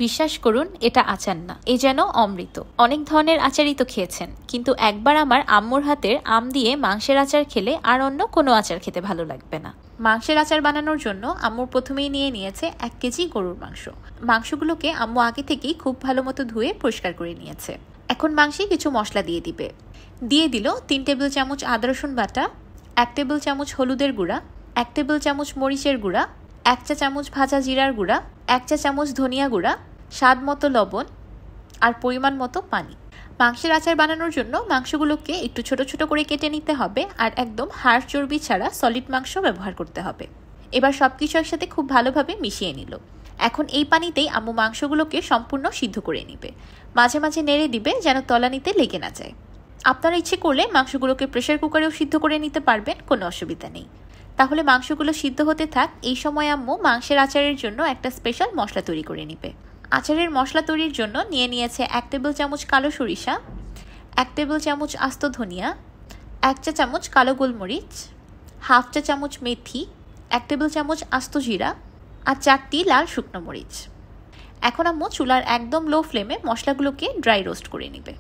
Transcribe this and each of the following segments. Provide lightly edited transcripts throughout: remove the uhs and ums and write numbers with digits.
বিশ্বাস করুন, এটা আচার না, এ যেন অমৃত। অনেক ধরনের আচারই তো খেয়েছেন, কিন্তু একবার আমার আম্মুর হাতের আম দিয়ে মাংসের আচার খেলে আর অন্য কোনো আচার খেতে ভালো লাগবে না। মাংসের আচার বানানোর জন্য আম্মু প্রথমেই নিয়েছে 1 কেজি গরুর মাংস। মাংসগুলোকে আম্মু আগে থেকেই খুব ভালো মতো ধুয়ে পরিষ্কার করে নিয়েছে। এখন মাংসে কিছু মশলা দিয়ে দিল 3 টেবিল চামচ আদা রসুন বাটা, 1 টেবিল চামচ হলুদের গুঁড়া, 1 টেবিল চামচ মরিচের গুঁড়া, 1 চা চামচ ভাজা জিরার গুঁড়া, 1 চা চামচ ধনিয়া গুঁড়া, স্বাদ মতো লবণ আর পরিমাণ মতো পানি। মাংসের আচার বানানোর জন্য মাংসগুলোকে একটু ছোট ছোট করে কেটে নিতে হবে আর একদম হাড় চর্বি ছাড়া সলিড মাংস ব্যবহার করতে হবে। এবার সবকিছু একসাথে খুব ভালোভাবে মিশিয়ে নিল। এখন এই পানিতেই আম্মু মাংসগুলোকে সম্পূর্ণ সিদ্ধ করে নিবে। মাঝে মাঝে নেড়ে দিবে যেন তলানিতে লেগে না যায়। আপনারা ইচ্ছে করলে মাংসগুলোকে প্রেসার কুকারেও সিদ্ধ করে নিতে পারবেন, কোনো অসুবিধা নেই। তাহলে মাংসগুলো সিদ্ধ হতে থাক। এই সময় আম্মু মাংসের আচারের জন্য একটা স্পেশাল মশলা তৈরি করে নিবে। আচারের মশলা তৈরির জন্য নিয়েছে 1 টেবিল চামচ কালো সরিষা, 1 টেবিল চামচ আস্ত ধনিয়া, 1 চা চামচ কালো গোলমরিচ, হাফ চা চামচ মেথি, 1 টেবিল চামচ আস্ত জিরা আর 4টি লাল শুকনো মরিচ। এখন আম্মু চুলার একদম লো ফ্লেমে মশলাগুলোকে ড্রাই রোস্ট করে নিবে।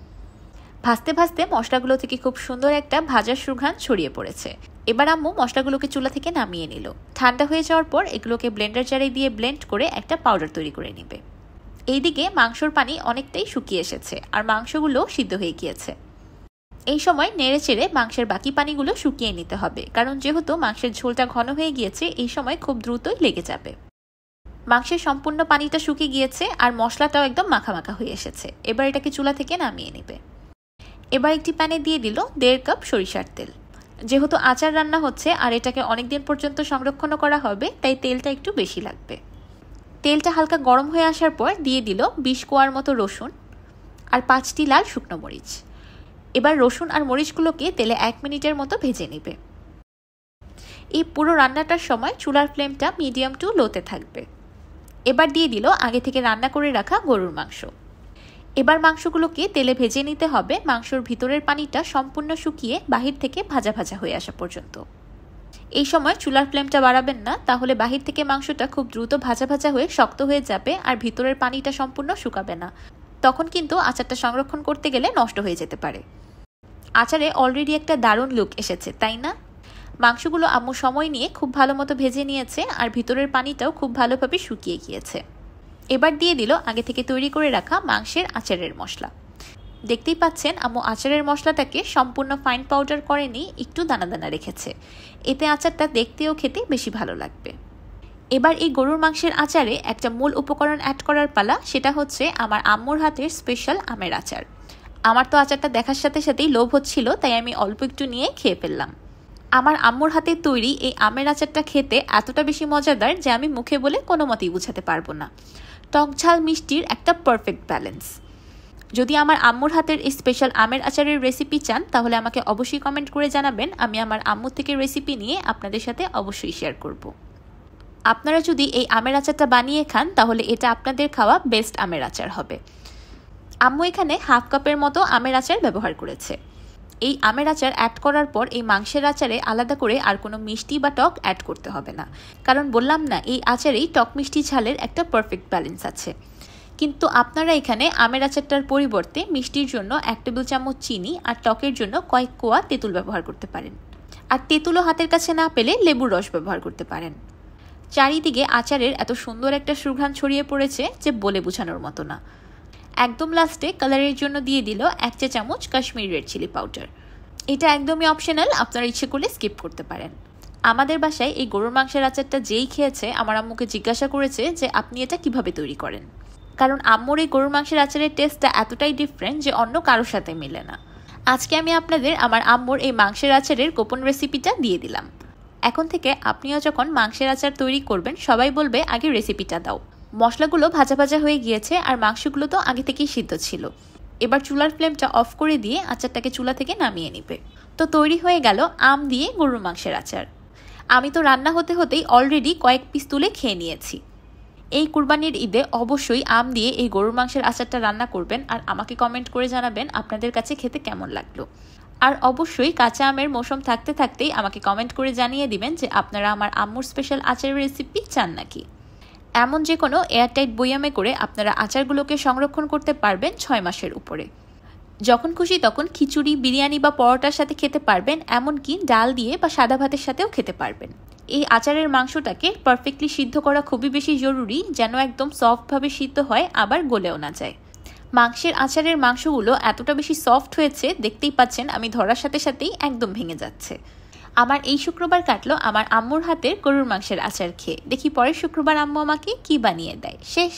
ভাজতে ভাজতে মশলাগুলো থেকে খুব সুন্দর একটা ভাজার সুঘ্রাণ ছড়িয়ে পড়েছে। এবার আম্মু মশলাগুলোকে চুলা থেকে নামিয়ে নিল। ঠান্ডা হয়ে যাওয়ার পর এগুলোকে ব্লেন্ডার জারে দিয়ে ব্লেন্ড করে একটা পাউডার তৈরি করে নিবে। এইদিকে মাংসর পানি অনেকটাই শুকিয়ে এসেছে আর মাংসগুলো সিদ্ধ হয়ে গিয়েছে। এই সময় নেড়ে চেড়ে মাংসের বাকি পানিগুলো শুকিয়ে নিতে হবে, কারণ যেহেতু মাংসের ঝোলটা ঘন হয়ে গিয়েছে এই সময় খুব দ্রুতই লেগে যাবে। মাংসের সম্পূর্ণ পানিটা শুকিয়ে গিয়েছে আর মশলাটাও একদম মাখা মাখা হয়ে এসেছে। এবার এটাকে চুলা থেকে নামিয়ে নেবে। এবার একটি প্যানে দিয়ে দিল 1.5 কাপ সরিষার তেল। যেহেতু আচার রান্না হচ্ছে আর এটাকে অনেকদিন পর্যন্ত সংরক্ষণ করা হবে, তাই তেলটা একটু বেশি লাগবে। তেলটা হালকা গরম হয়ে আসার পর দিয়ে দিল 20 কোয়ার মতো রসুন আর 5টি লাল শুকনো মরিচ। এবার রসুন আর মরিচগুলোকে তেলে 1 মিনিটের মতো ভেজে নেবে। এই পুরো রান্নাটার সময় চুলার ফ্লেমটা মিডিয়াম টু লোতে থাকবে। এবার দিয়ে দিল আগে থেকে রান্না করে রাখা গরুর মাংস। এবার মাংসগুলোকে তেলে ভেজে নিতে হবে মাংসর ভিতরের পানিটা সম্পূর্ণ শুকিয়ে বাহির থেকে ভাজা ভাজা হয়ে আসা পর্যন্ত। এই সময় চুলার ফ্লেমটা বাড়াবেন না, তাহলে বাহির থেকে মাংসটা খুব দ্রুত ভাজা ভাজা হয়ে শক্ত হয়ে যাবে আর ভিতরের পানিটা সম্পূর্ণ শুকাবে না। তখন কিন্তু আচারটা সংরক্ষণ করতে গেলে নষ্ট হয়ে যেতে পারে। আচারে অলরেডি একটা দারুণ লুক এসেছে, তাই না? মাংসগুলো আম্মু সময় নিয়ে খুব ভালো মতো ভেজে নিয়েছে আর ভিতরের পানিটাও খুব ভালোভাবে শুকিয়ে গিয়েছে। এবার দিয়ে দিল আগে থেকে তৈরি করে রাখা মাংসের আচারের মশলা। দেখতেই পাচ্ছেন আম্মু আচারের মশলাটাকে সম্পূর্ণ ফাইন পাউডার করেনি, একটু দানা দানা রেখেছে। এতে আচারটা দেখতেও খেতে বেশি ভালো লাগবে। এবার এই গরুর মাংসের আচারে একটা মূল উপকরণ অ্যাড করার পালা, সেটা হচ্ছে আমার আম্মুর হাতের স্পেশাল আমের আচার। আমার তো আচারটা দেখার সাথে সাথেই লোভ হচ্ছিল, তাই আমি অল্প একটু নিয়ে খেয়ে ফেললাম। আমার আম্মুর হাতে তৈরি এই আমের আচারটা খেতে এতটা বেশি মজাদার যে আমি মুখে বলে কোনো মতেই বোঝাতে পারবো না। টক ঝাল মিষ্টির একটা পারফেক্ট ব্যালেন্স। যদি আমার আম্মুর হাতের এই স্পেশাল আমের আচারের রেসিপি চান তাহলে আমাকে অবশ্যই কমেন্ট করে জানাবেন। আমি আমার আম্মু থেকে রেসিপি নিয়ে আপনাদের সাথে অবশ্যই শেয়ার করব। আপনারা যদি এই আমের আচারটা বানিয়ে খান তাহলে এটা আপনাদের খাওয়া বেস্ট আমের আচার হবে। আম্মু এখানে হাফ কাপের মতো আমের আচার ব্যবহার করেছে। এই আমের আচার অ্যাড করার পর এই মাংসের আচারে আলাদা করে আর কোনো মিষ্টি বা টক অ্যাড করতে হবে না, কারণ বললাম না এই আচারেই টক মিষ্টি ঝালের একটা পারফেক্ট ব্যালেন্স আছে। কিন্তু আপনারা এখানে আমের আচারটার পরিবর্তে মিষ্টির জন্য 1 টেবিল চামচ চিনি আর টকের জন্য কয়েক কোয়া তেঁতুল ব্যবহার করতে পারেন। আর তেঁতুলও হাতের কাছে না পেলে লেবুর রস ব্যবহার করতে পারেন। চারিদিকে আচারের এত সুন্দর একটা সুঘ্রাণ ছড়িয়ে পড়েছে যে বলে বোঝানোর মতো না। একদম লাস্টে কালারের জন্য দিয়ে দিল 1 চা চামচ কাশ্মীরি রেড চিলি পাউডার। এটা একদমই অপশনাল, আপনারা ইচ্ছে করলে স্কিপ করতে পারেন। আমাদের বাসায় এই গরুর মাংসের আচারটা যেই খেয়েছে আমার আম্মুকে জিজ্ঞাসা করেছে যে আপনি এটা কিভাবে তৈরি করেন, কারণ আম্মুর এই গরুর মাংসের আচারের টেস্টটা এতটাই ডিফারেন্ট যে অন্য কারোর সাথে মেলে না। আজকে আমি আপনাদের আমার আম্মুর এই মাংসের আচারের গোপন রেসিপিটা দিয়ে দিলাম। এখন থেকে আপনিও যখন মাংসের আচার তৈরি করবেন সবাই বলবে আগে রেসিপিটা দাও। মশলাগুলো ভাজা ভাজা হয়ে গিয়েছে আর মাংসগুলো তো আগে থেকেই সিদ্ধ ছিল। এবার চুলার ফ্লেমটা অফ করে দিয়ে আচারটাকে চুলা থেকে নামিয়ে নিবে। তো তৈরি হয়ে গেল আম দিয়ে গরুর মাংসের আচার। আমি তো রান্না হতে হতেই অলরেডি কয়েক পিস তুলে খেয়ে নিয়েছি। এই কুরবানির ঈদে অবশ্যই আম দিয়ে এই গরুর মাংসের আচারটা রান্না করবেন আর আমাকে কমেন্ট করে জানাবেন আপনাদের কাছে খেতে কেমন লাগলো। আর অবশ্যই কাঁচা আমের মৌসুম থাকতে থাকতেই আমাকে কমেন্ট করে জানিয়ে দিবেন যে আপনারা আমার আম্মুর স্পেশাল আচারের রেসিপি চান নাকি। এমন যে কোনো এয়ারটাইট বয়ামে করে আপনারা আচারগুলোকে সংরক্ষণ করতে পারবেন 6 মাসের উপরে। যখন খুশি তখন খিচুড়ি, বিরিয়ানি বা পরোটার সাথে খেতে পারবেন, এমনকি ডাল দিয়ে বা সাদা ভাতের সাথেও খেতে পারবেন। এই আচারের মাংসটাকে পারফেক্টলি সিদ্ধ করা খুবই বেশি জরুরি, যেন একদম সফটভাবে সিদ্ধ হয়, আবার গলেও না যায়। মাংসের আচারের মাংসগুলো এতটা বেশি সফট হয়েছে, দেখতেই পাচ্ছেন আমি ধরার সাথে সাথেই একদম ভেঙে যাচ্ছে। আমার এই শুক্রবার কাটলো আমার আম্মুর হাতের গরুর মাংসের আচার খেয়ে। দেখি পরের শুক্রবার আম্মু আমাকে কি বানিয়ে দেয়। শেষ।